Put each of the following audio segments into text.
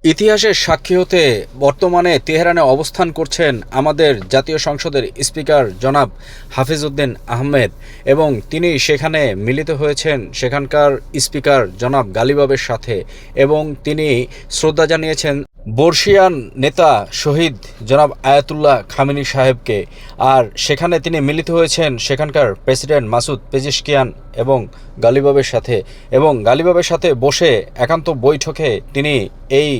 ইতিহাসের সাক্ষী হতে বর্তমানে তেহরানে অবস্থান করছেন আমাদের জাতীয় সংসদের স্পিকার জনাব হাফিজউদ্দিন আহমেদ এবং তিনি সেখানে মিলিত হয়েছেন সেখানকার স্পিকার জনাব গালিবাবের সাথে এবং তিনি শ্রদ্ধা জানিয়েছেন বর্ষিয়ান নেতা শহীদ জনাব আয়াতুল্লাহ খামেনি সাহেবকে। আর সেখানে তিনি মিলিত হয়েছেন সেখানকার প্রেসিডেন্ট মাসুদ পেজেশকিয়ান এবং গালিবাবের সাথে বসে একান্ত বৈঠকে তিনি এই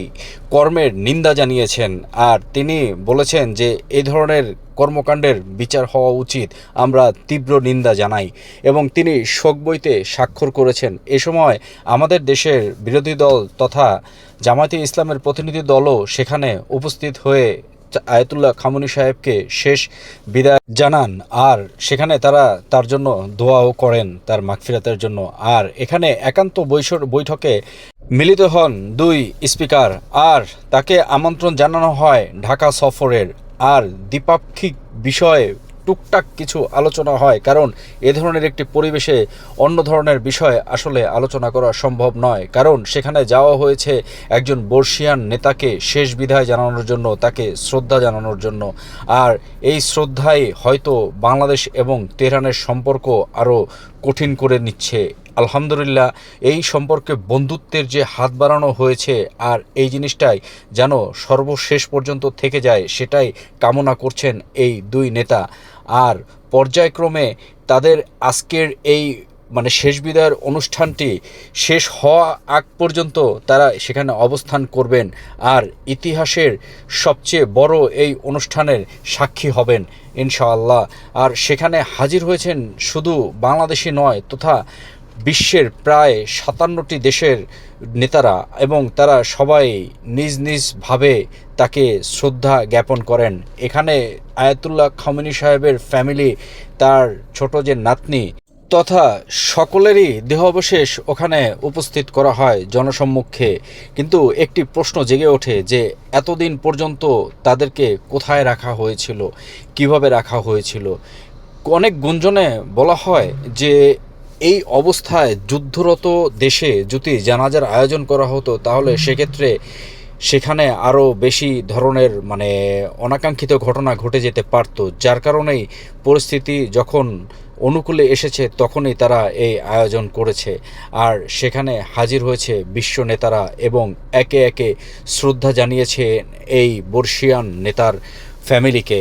কর্মের নিন্দা জানিয়েছেন। আর তিনি বলেছেন যে এই ধরনের কর্মকাণ্ডের বিচার হওয়া উচিত, আমরা তীব্র নিন্দা জানাই এবং তিনি শোক বইতে স্বাক্ষর করেছেন। এ সময় আমাদের দেশের বিরোধী দল তথা জামায়াতে ইসলামের প্রতিনিধি দলও সেখানে উপস্থিত হয়ে আয়াতুল্লাহ খামেনি সাহেবকে শেষ বিদায় জানান আর সেখানে তারা তার জন্য দোয়াও করেন, তার মাগফিরাতের জন্য। আর এখানে একান্ত বৈঠকে মিলিত হন দুই স্পিকার আর তাকে আমন্ত্রণ জানানো হয় ঢাকা সফরের। আর দ্বিপাক্ষিক বিষয়ে টুকটাক কিছু আলোচনা হয়, কারণ এ ধরনের একটি পরিবেশে অন্য ধরনের বিষয় আসলে আলোচনা করা সম্ভব নয়। কারণ সেখানে যাওয়া হয়েছে একজন বর্ষিয়ান নেতাকে শেষ বিদায় জানানোর জন্য, তাকে শ্রদ্ধা জানানোর জন্য। আর এই শ্রদ্ধাই হয়তো বাংলাদেশ এবং তেহরানের সম্পর্ক আরও কঠিন করে নিচ্ছে। আলহামদুলিল্লাহ, এই সম্পর্কে বন্ধুত্বের যে হাত বাড়ানো হয়েছে আর এই জিনিসটাই যেন সর্বশেষ পর্যন্ত থেকে যায়, সেটাই কামনা করছেন এই দুই নেতা। আর পর্যায়ক্রমে তাদের আজকের এই শেষ বিদায়ের অনুষ্ঠানটি শেষ হওয়া আগ পর্যন্ত তারা সেখানে অবস্থান করবেন আর ইতিহাসের সবচেয়ে বড় এই অনুষ্ঠানের সাক্ষী হবেন ইনশাআল্লাহ। আর সেখানে হাজির হয়েছেন শুধু বাংলাদেশি নয় তথা বিশ্বের প্রায় 57টি দেশের নেতারা এবং তারা সবাই নিজ নিজভাবে তাকে শ্রদ্ধা জ্ঞাপন করেন। এখানে আয়াতুল্লাহ খামেনি সাহেবের ফ্যামিলি, তার ছোট যে নাতনি তথা সকলেরই দেহাবশেষ ওখানে উপস্থিত করা হয় জনসম্মুখে। কিন্তু একটি প্রশ্ন জেগে ওঠে যে এতদিন পর্যন্ত তাদেরকে কোথায় রাখা হয়েছিল, কিভাবে রাখা হয়েছিল। অনেক গুঞ্জনে বলা হয় যে এই অবস্থায় যুদ্ধরত দেশে যদি জানাজার আয়োজন করা হতো তাহলে সেক্ষেত্রে সেখানে আরও বেশি ধরনের অনাকাঙ্ক্ষিত ঘটনা ঘটে যেতে পারত। যার কারণেই পরিস্থিতি যখন অনুকূলে এসেছে তখনই তারা এই আয়োজন করেছে। আর সেখানে হাজির হয়েছে বিশ্ব নেতারা এবং একে একে শ্রদ্ধা জানিয়েছে এই বর্ষিয়ান নেতার ফ্যামিলিকে।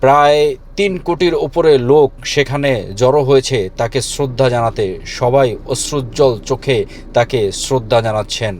প্রায় 3 কোটির উপরে লোক সেখানে জড়ো হয়েছে তাকে শ্রদ্ধা জানাতে। সবাই অশ্রুজ্জ্বল চোখে তাকে শ্রদ্ধা জানাচ্ছেন।